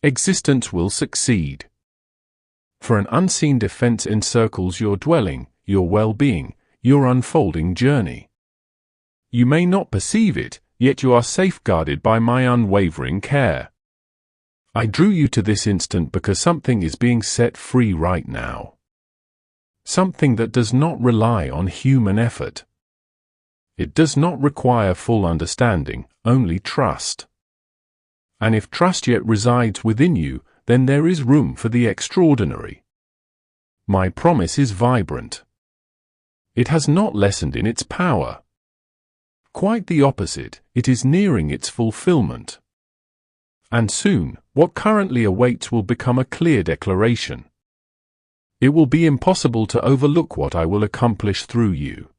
existence will succeed. For an unseen defense encircles your dwelling, your well-being, your unfolding journey. You may not perceive it, yet you are safeguarded by my unwavering care. I drew you to this instant because something is being set free right now. Something that does not rely on human effort. It does not require full understanding, only trust. And if trust yet resides within you, then there is room for the extraordinary. My promise is vibrant. It has not lessened in its power. Quite the opposite, it is nearing its fulfillment. And soon, what currently awaits will become a clear declaration. It will be impossible to overlook what I will accomplish through you.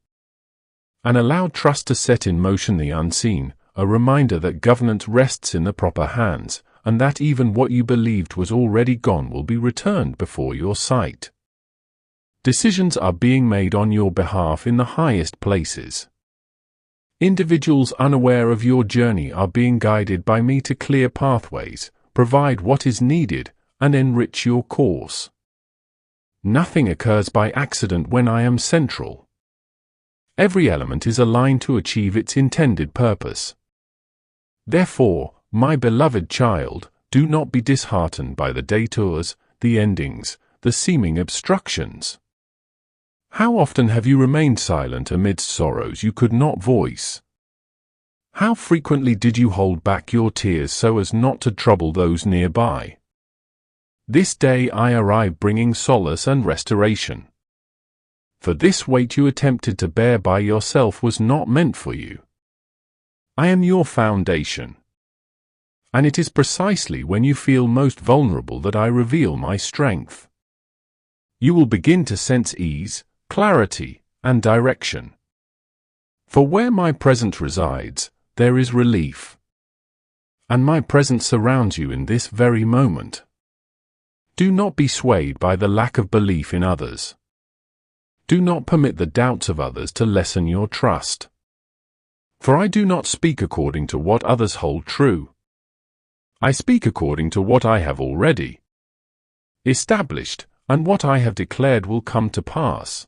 And allow trust to set in motion the unseen, a reminder that governance rests in the proper hands, and that even what you believed was already gone will be returned before your sight. Decisions are being made on your behalf in the highest places. Individuals unaware of your journey are being guided by me to clear pathways, provide what is needed, and enrich your course. Nothing occurs by accident when I am central. Every element is aligned to achieve its intended purpose. Therefore, my beloved child, do not be disheartened by the detours, the endings, the seeming obstructions. How often have you remained silent amidst sorrows you could not voice? How frequently did you hold back your tears so as not to trouble those nearby? This day I arrive bringing solace and restoration. For this weight you attempted to bear by yourself was not meant for you. I am your foundation. And it is precisely when you feel most vulnerable that I reveal my strength. You will begin to sense ease, clarity, and direction. For where my presence resides, there is relief. And my presence surrounds you in this very moment. Do not be swayed by the lack of belief in others. Do not permit the doubts of others to lessen your trust. For I do not speak according to what others hold true. I speak according to what I have already established, and what I have declared will come to pass.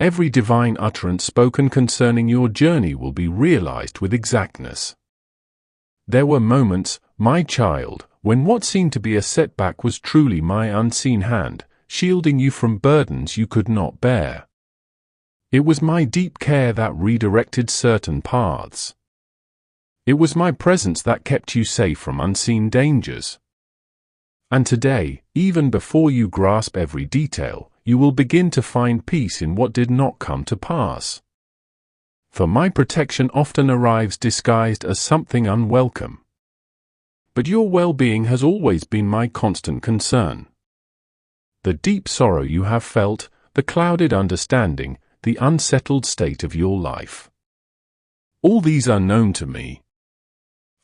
Every divine utterance spoken concerning your journey will be realized with exactness. There were moments, my child, when what seemed to be a setback was truly my unseen hand, shielding you from burdens you could not bear. It was my deep care that redirected certain paths. It was my presence that kept you safe from unseen dangers. And today, even before you grasp every detail, you will begin to find peace in what did not come to pass. For my protection often arrives disguised as something unwelcome. But your well-being has always been my constant concern. The deep sorrow you have felt, the clouded understanding, the unsettled state of your life. All these are known to me.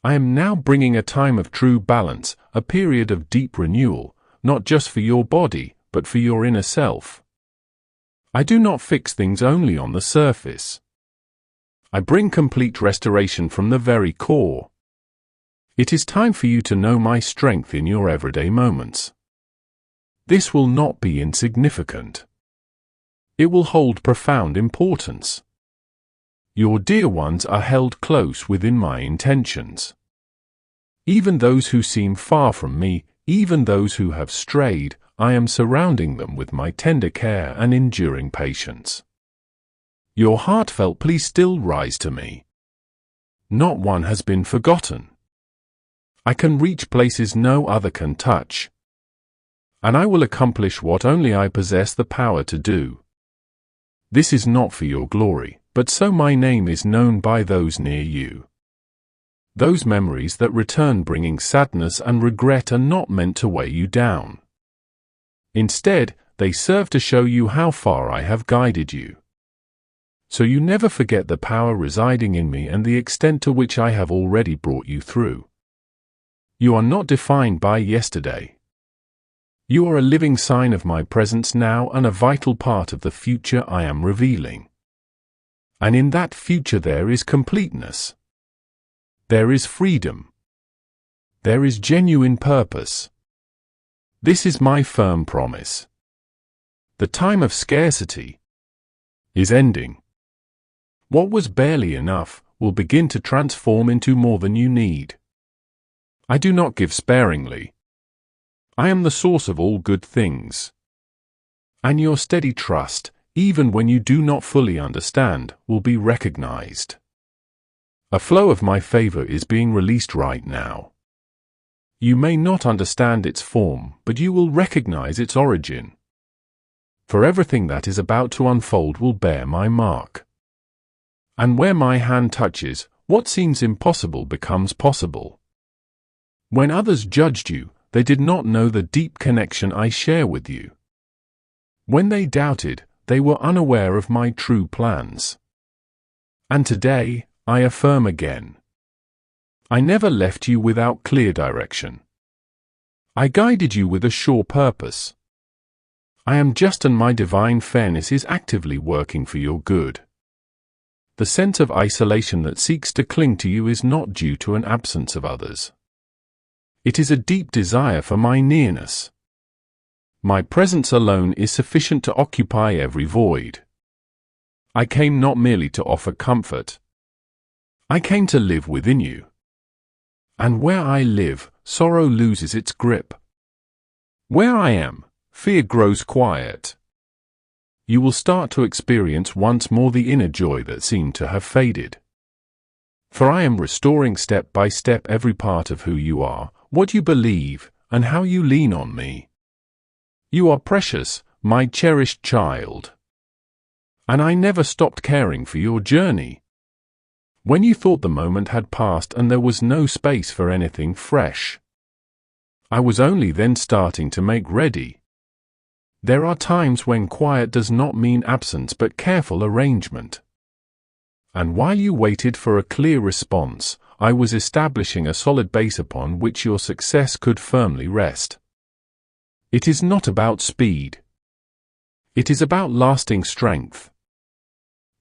I am now bringing a time of true balance, a period of deep renewal, not just for your body, but for your inner self. I do not fix things only on the surface. I bring complete restoration from the very core. It is time for you to know my strength in your everyday moments. This will not be insignificant. It will hold profound importance. Your dear ones are held close within my intentions. Even those who seem far from me, even those who have strayed, I am surrounding them with my tender care and enduring patience. Your heartfelt pleas still rise to me. Not one has been forgotten. I can reach places no other can touch. And I will accomplish what only I possess the power to do. This is not for your glory, but so my name is known by those near you. Those memories that return bringing sadness and regret are not meant to weigh you down. Instead, they serve to show you how far I have guided you. So you never forget the power residing in me and the extent to which I have already brought you through. You are not defined by yesterday. You are a living sign of my presence now and a vital part of the future I am revealing. And in that future there is completeness. There is freedom. There is genuine purpose. This is my firm promise. The time of scarcity is ending. What was barely enough will begin to transform into more than you need. I do not give sparingly. I am the source of all good things. And your steady trust, even when you do not fully understand, will be recognized. A flow of my favor is being released right now. You may not understand its form, but you will recognize its origin. For everything that is about to unfold will bear my mark. And where my hand touches, what seems impossible becomes possible. When others judged you, they did not know the deep connection I share with you. When they doubted, they were unaware of my true plans. And today, I affirm again. I never left you without clear direction. I guided you with a sure purpose. I am just, and my divine fairness is actively working for your good. The sense of isolation that seeks to cling to you is not due to an absence of others. It is a deep desire for my nearness. My presence alone is sufficient to occupy every void. I came not merely to offer comfort. I came to live within you. And where I live, sorrow loses its grip. Where I am, fear grows quiet. You will start to experience once more the inner joy that seemed to have faded. For I am restoring step by step every part of who you are, what you believe, and how you lean on me. You are precious, my cherished child. And I never stopped caring for your journey. When you thought the moment had passed and there was no space for anything fresh, I was only then starting to make ready. There are times when quiet does not mean absence but careful arrangement. And while you waited for a clear response, I was establishing a solid base upon which your success could firmly rest. It is not about speed. It is about lasting strength.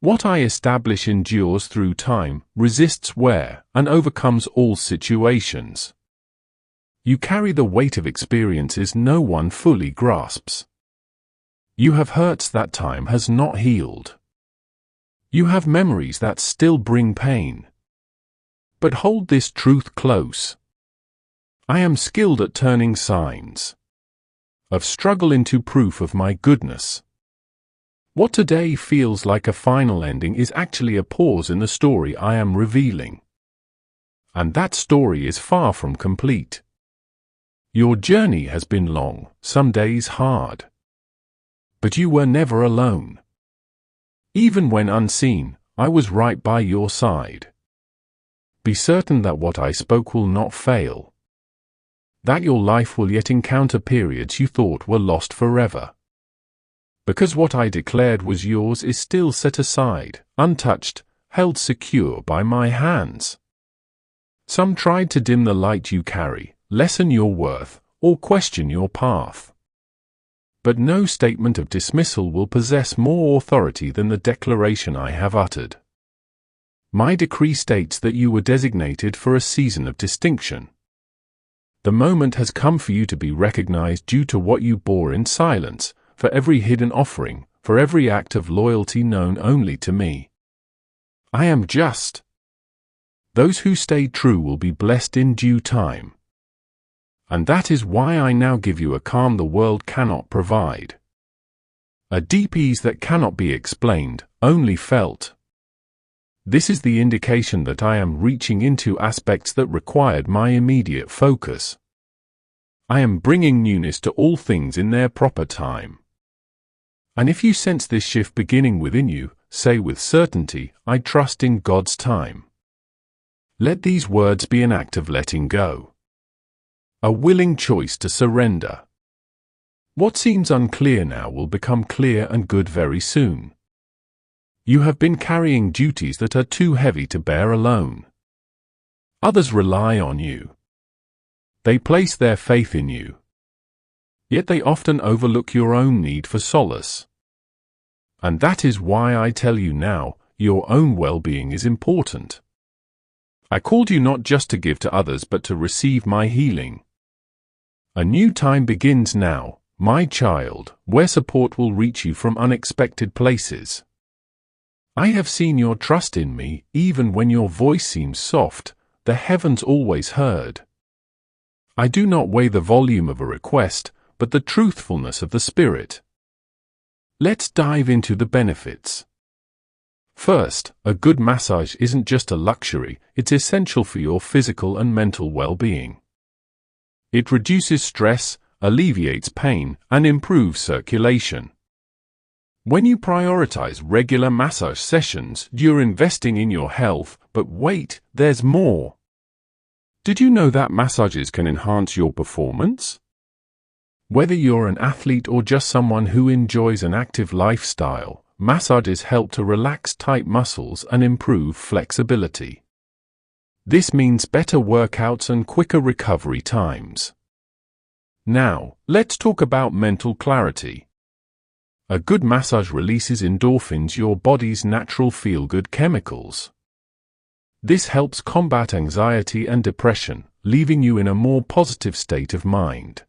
What I establish endures through time, resists wear, and overcomes all situations. You carry the weight of experiences no one fully grasps. You have hurts that time has not healed. You have memories that still bring pain. But hold this truth close. I am skilled at turning signs of struggle into proof of my goodness. What today feels like a final ending is actually a pause in the story I am revealing. And that story is far from complete. Your journey has been long, some days hard. But you were never alone. Even when unseen, I was right by your side. Be certain that what I spoke will not fail. That your life will yet encounter periods you thought were lost forever. Because what I declared was yours is still set aside, untouched, held secure by my hands. Some tried to dim the light you carry, lessen your worth, or question your path. But no statement of dismissal will possess more authority than the declaration I have uttered. My decree states that you were designated for a season of distinction. The moment has come for you to be recognized due to what you bore in silence, for every hidden offering, for every act of loyalty known only to me. I am just. Those who stay true will be blessed in due time. And that is why I now give you a calm the world cannot provide. A deep ease that cannot be explained, only felt. This is the indication that I am reaching into aspects that required my immediate focus. I am bringing newness to all things in their proper time. And if you sense this shift beginning within you, say with certainty, I trust in God's time. Let these words be an act of letting go. A willing choice to surrender. What seems unclear now will become clear and good very soon. You have been carrying duties that are too heavy to bear alone. Others rely on you. They place their faith in you. Yet they often overlook your own need for solace. And that is why I tell you now, your own well-being is important. I called you not just to give to others but to receive my healing. A new time begins now, my child, where support will reach you from unexpected places. I have seen your trust in me, even when your voice seems soft, the heavens always heard. I do not weigh the volume of a request, but the truthfulness of the Spirit. Let's dive into the benefits. First, a good massage isn't just a luxury, it's essential for your physical and mental well-being. It reduces stress, alleviates pain, and improves circulation. When you prioritize regular massage sessions, you're investing in your health, but wait, there's more. Did you know that massages can enhance your performance? Whether you're an athlete or just someone who enjoys an active lifestyle, massages help to relax tight muscles and improve flexibility. This means better workouts and quicker recovery times. Now, let's talk about mental clarity. A good massage releases endorphins, your body's natural feel-good chemicals. This helps combat anxiety and depression, leaving you in a more positive state of mind.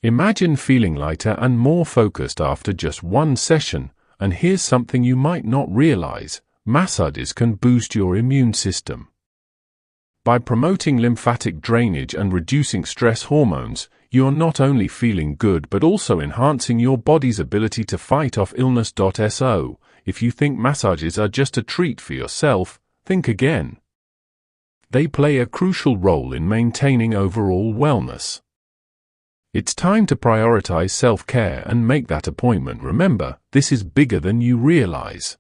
Imagine feeling lighter and more focused after just one session, and here's something you might not realize: massages can boost your immune system. By promoting lymphatic drainage and reducing stress hormones, you're not only feeling good but also enhancing your body's ability to fight off illness. So, if you think massages are just a treat for yourself, think again. They play a crucial role in maintaining overall wellness. It's time to prioritize self-care and make that appointment. Remember, this is bigger than you realize.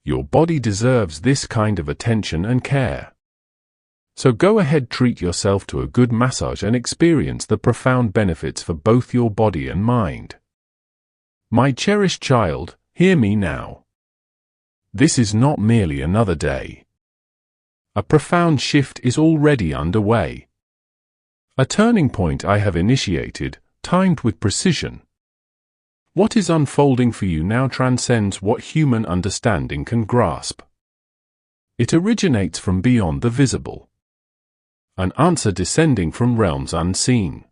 Your body deserves this kind of attention and care. So go ahead, treat yourself to a good massage and experience the profound benefits for both your body and mind. My cherished child, hear me now. This is not merely another day. A profound shift is already underway. A turning point I have initiated, timed with precision. What is unfolding for you now transcends what human understanding can grasp. It originates from beyond the visible. An answer descending from realms unseen.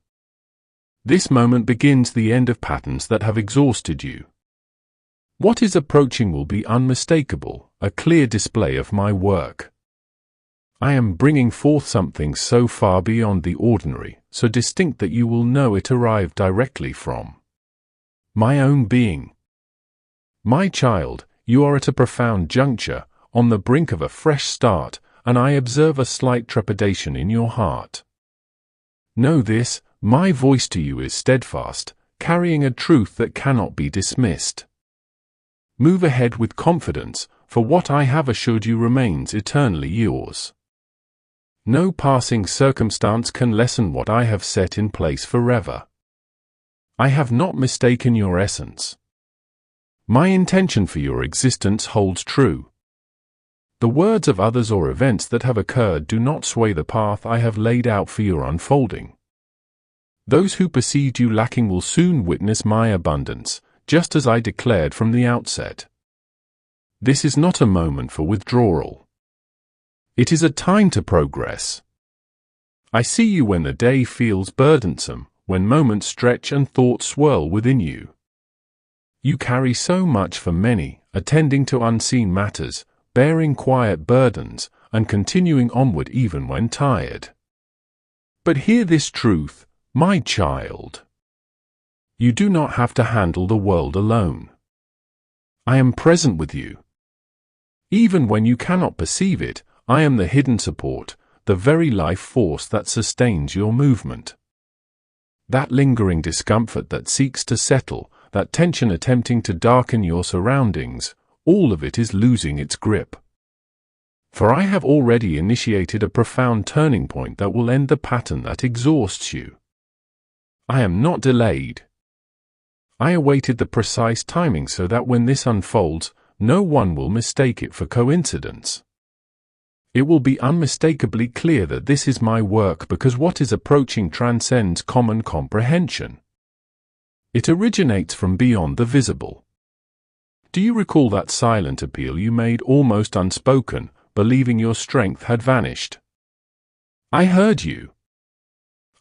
This moment begins the end of patterns that have exhausted you. What is approaching will be unmistakable, a clear display of my work. I am bringing forth something so far beyond the ordinary, so distinct that you will know it arrived directly from my own being. My child, you are at a profound juncture, on the brink of a fresh start, and I observe a slight trepidation in your heart. Know this: my voice to you is steadfast, carrying a truth that cannot be dismissed. Move ahead with confidence, for what I have assured you remains eternally yours. No passing circumstance can lessen what I have set in place forever. I have not mistaken your essence. My intention for your existence holds true. The words of others or events that have occurred do not sway the path I have laid out for your unfolding. Those who perceived you lacking will soon witness my abundance, just as I declared from the outset. This is not a moment for withdrawal. It is a time to progress. I see you when the day feels burdensome, when moments stretch and thoughts swirl within you. You carry so much for many, attending to unseen matters, bearing quiet burdens, and continuing onward even when tired. But hear this truth, my child. You do not have to handle the world alone. I am present with you. Even when you cannot perceive it, I am the hidden support, the very life force that sustains your movement. That lingering discomfort that seeks to settle, that tension attempting to darken your surroundings, all of it is losing its grip. For I have already initiated a profound turning point that will end the pattern that exhausts you. I am not delayed. I awaited the precise timing so that when this unfolds, no one will mistake it for coincidence. It will be unmistakably clear that this is my work because what is approaching transcends common comprehension. It originates from beyond the visible. Do you recall that silent appeal you made, almost unspoken, believing your strength had vanished. I heard you.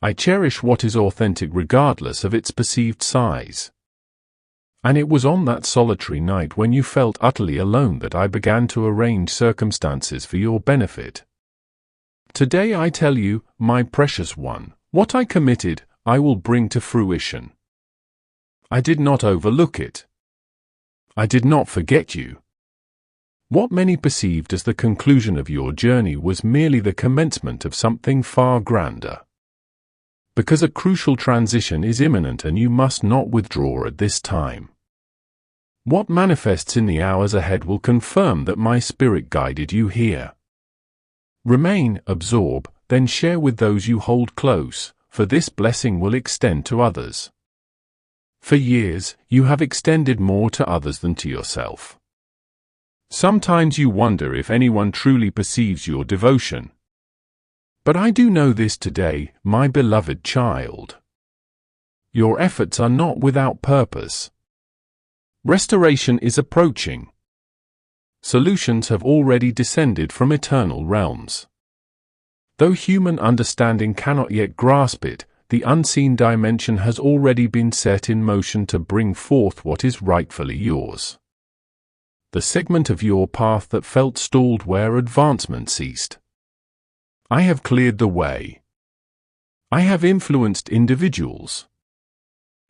I cherish what is authentic regardless of its perceived size. And it was on that solitary night when you felt utterly alone that I began to arrange circumstances for your benefit. Today I tell you, my precious one, what I committed, I will bring to fruition. I did not overlook it. I did not forget you. What many perceived as the conclusion of your journey was merely the commencement of something far grander. Because a crucial transition is imminent and you must not withdraw at this time. What manifests in the hours ahead will confirm that my spirit guided you here. Remain, absorb, then share with those you hold close, for this blessing will extend to others. For years, you have extended more to others than to yourself. Sometimes you wonder if anyone truly perceives your devotion. But I do know this today, my beloved child. Your efforts are not without purpose. Restoration is approaching. Solutions have already descended from eternal realms. Though human understanding cannot yet grasp it, the unseen dimension has already been set in motion to bring forth what is rightfully yours. The segment of your path that felt stalled where advancement ceased. I have cleared the way. I have influenced individuals.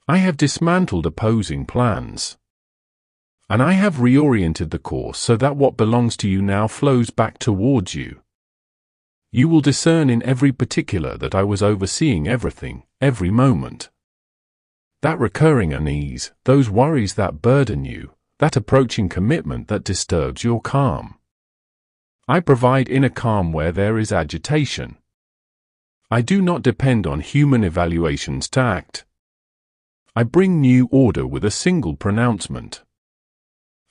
I have dismantled opposing plans. And I have reoriented the course so that what belongs to you now flows back towards you. You will discern in every particular that I was overseeing everything, every moment. That recurring unease, those worries that burden you, that approaching commitment that disturbs your calm. I provide inner calm where there is agitation. I do not depend on human evaluations to act. I bring new order with a single pronouncement.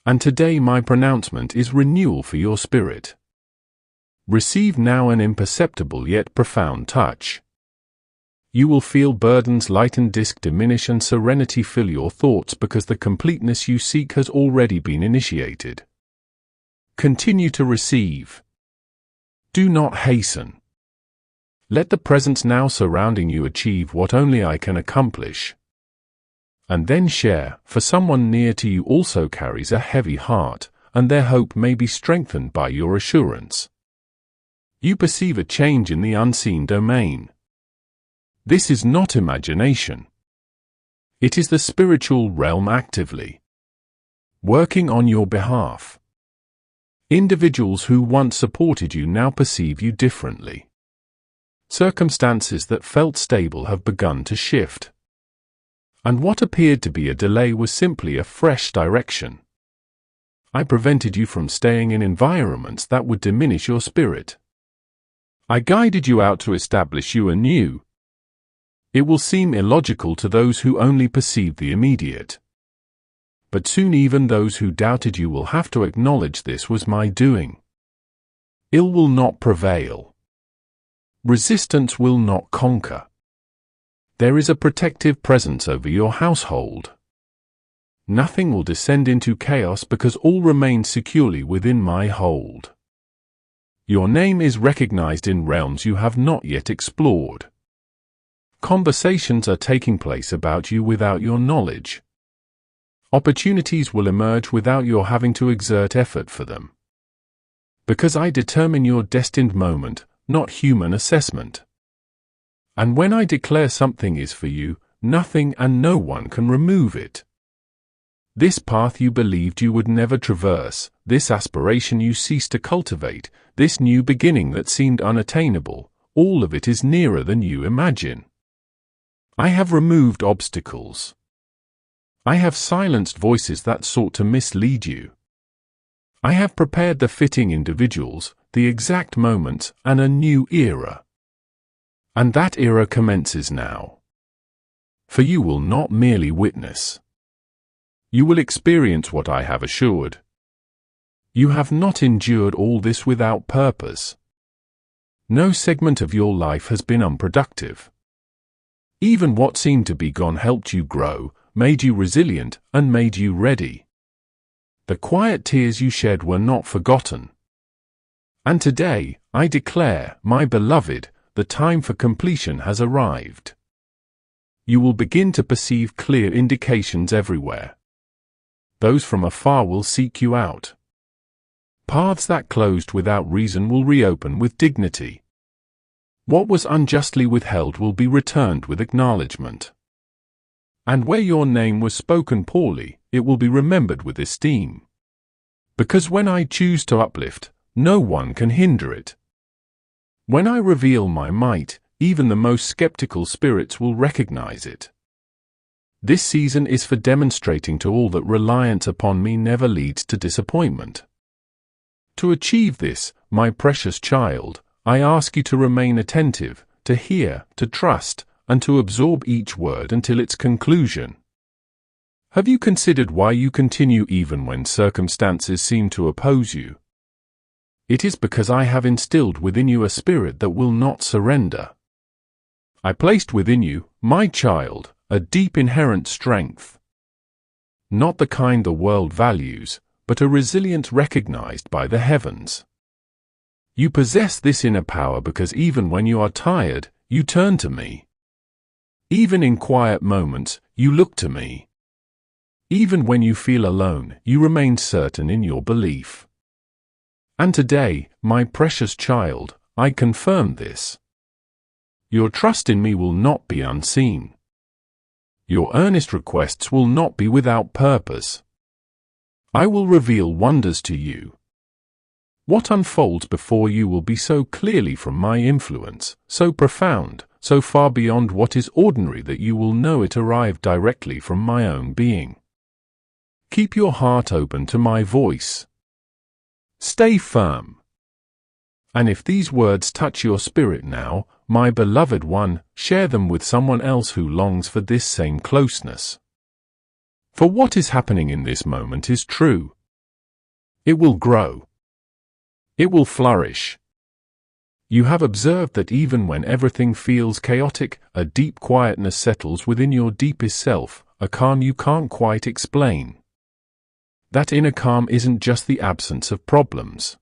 And today my pronouncement is renewal for your spirit. Receive now an imperceptible yet profound touch. You will feel burdens lighten, disk diminish, and serenity fill your thoughts because the completeness you seek has already been initiated. Continue to receive. Do not hasten. Let the presence now surrounding you achieve what only I can accomplish. And then share, for someone near to you also carries a heavy heart, and their hope may be strengthened by your assurance. You perceive a change in the unseen domain. This is not imagination. It is the spiritual realm actively working on your behalf. Individuals who once supported you now perceive you differently. Circumstances that felt stable have begun to shift. And what appeared to be a delay was simply a fresh direction. I prevented you from staying in environments that would diminish your spirit. I guided you out to establish you anew. It will seem illogical to those who only perceive the immediate. But soon even those who doubted you will have to acknowledge this was my doing. Ill will not prevail. Resistance will not conquer. There is a protective presence over your household. Nothing will descend into chaos because all remains securely within my hold. Your name is recognized in realms you have not yet explored. Conversations are taking place about you without your knowledge. Opportunities will emerge without your having to exert effort for them. Because I determine your destined moment, not human assessment. And when I declare something is for you, nothing and no one can remove it. This path you believed you would never traverse, this aspiration you ceased to cultivate, this new beginning that seemed unattainable, all of it is nearer than you imagine. I have removed obstacles. I have silenced voices that sought to mislead you. I have prepared the fitting individuals, the exact moments, and a new era. And that era commences now. For you will not merely witness. You will experience what I have assured. You have not endured all this without purpose. No segment of your life has been unproductive. Even what seemed to be gone helped you grow, made you resilient, and made you ready. The quiet tears you shed were not forgotten. And today, I declare, my beloved, the time for completion has arrived. You will begin to perceive clear indications everywhere. Those from afar will seek you out. Paths that closed without reason will reopen with dignity. What was unjustly withheld will be returned with acknowledgement. And where your name was spoken poorly, it will be remembered with esteem. Because when I choose to uplift, no one can hinder it. When I reveal my might, even the most skeptical spirits will recognize it. This season is for demonstrating to all that reliance upon me never leads to disappointment. To achieve this, my precious child, I ask you to remain attentive, to hear, to trust, and to absorb each word until its conclusion. Have you considered why you continue even when circumstances seem to oppose you? It is because I have instilled within you a spirit that will not surrender. I placed within you, my child, a deep inherent strength. Not the kind the world values, but a resilience recognized by the heavens. You possess this inner power because even when you are tired, you turn to me. Even in quiet moments, you look to me. Even when you feel alone, you remain certain in your belief. And today, my precious child, I confirm this. Your trust in me will not be unseen. Your earnest requests will not be without purpose. I will reveal wonders to you. What unfolds before you will be so clearly from my influence, so profound, so far beyond what is ordinary that you will know it arrived directly from my own being. Keep your heart open to my voice. Stay firm. And if these words touch your spirit now, my beloved one, share them with someone else who longs for this same closeness. For what is happening in this moment is true. It will grow. It will flourish. You have observed that even when everything feels chaotic, a deep quietness settles within your deepest self, a calm you can't quite explain. That inner calm isn't just the absence of problems.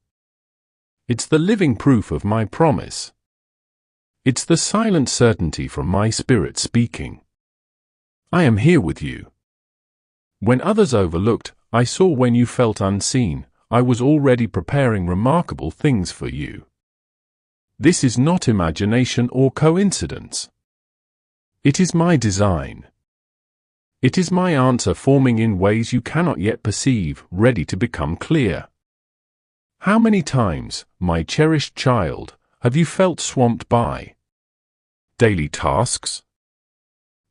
It's the living proof of my promise. It's the silent certainty from my spirit speaking. I am here with you. When others overlooked, I saw when you felt unseen, I was already preparing remarkable things for you. This is not imagination or coincidence. It is my design. It is my answer forming in ways you cannot yet perceive, ready to become clear. How many times, my cherished child, have you felt swamped by daily tasks?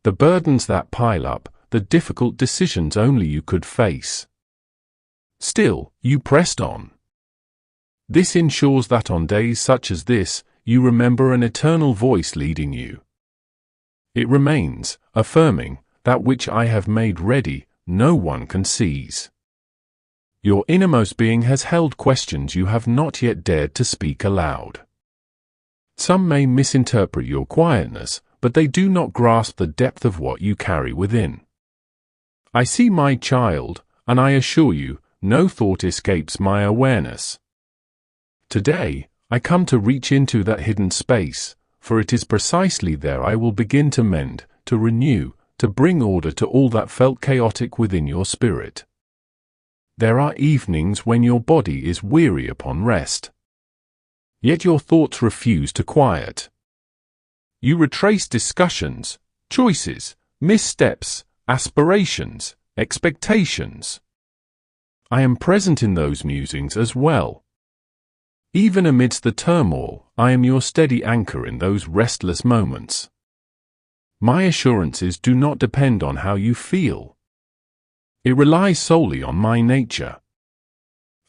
The burdens that pile up, the difficult decisions only you could face. Still, you pressed on. This ensures that on days such as this, you remember an eternal voice leading you. It remains, affirming, that which I have made ready, no one can seize. Your innermost being has held questions you have not yet dared to speak aloud. Some may misinterpret your quietness, but they do not grasp the depth of what you carry within. I see my child, and I assure you, no thought escapes my awareness. Today, I come to reach into that hidden space, for it is precisely there I will begin to mend, to renew, to bring order to all that felt chaotic within your spirit. There are evenings when your body is weary upon rest. Yet your thoughts refuse to quiet. You retrace discussions, choices, missteps, aspirations, expectations. I am present in those musings as well. Even amidst the turmoil, I am your steady anchor in those restless moments. My assurances do not depend on how you feel. It relies solely on my nature.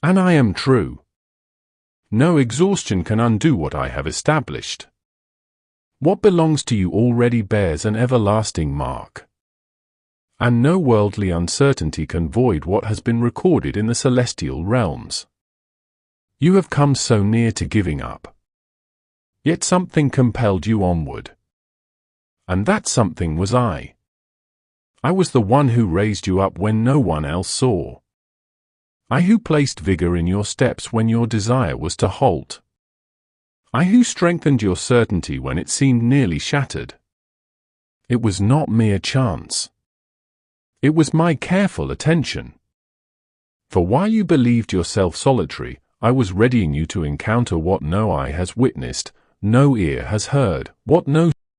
And I am true. No exhaustion can undo what I have established. What belongs to you already bears an everlasting mark. And no worldly uncertainty can void what has been recorded in the celestial realms. You have come so near to giving up. Yet something compelled you onward. And that something was I. I was the one who raised you up when no one else saw. I who placed vigor in your steps when your desire was to halt. I who strengthened your certainty when it seemed nearly shattered. It was not mere chance. It was my careful attention. For while you believed yourself solitary, I was readying you to encounter what no eye has witnessed, no ear has heard, what no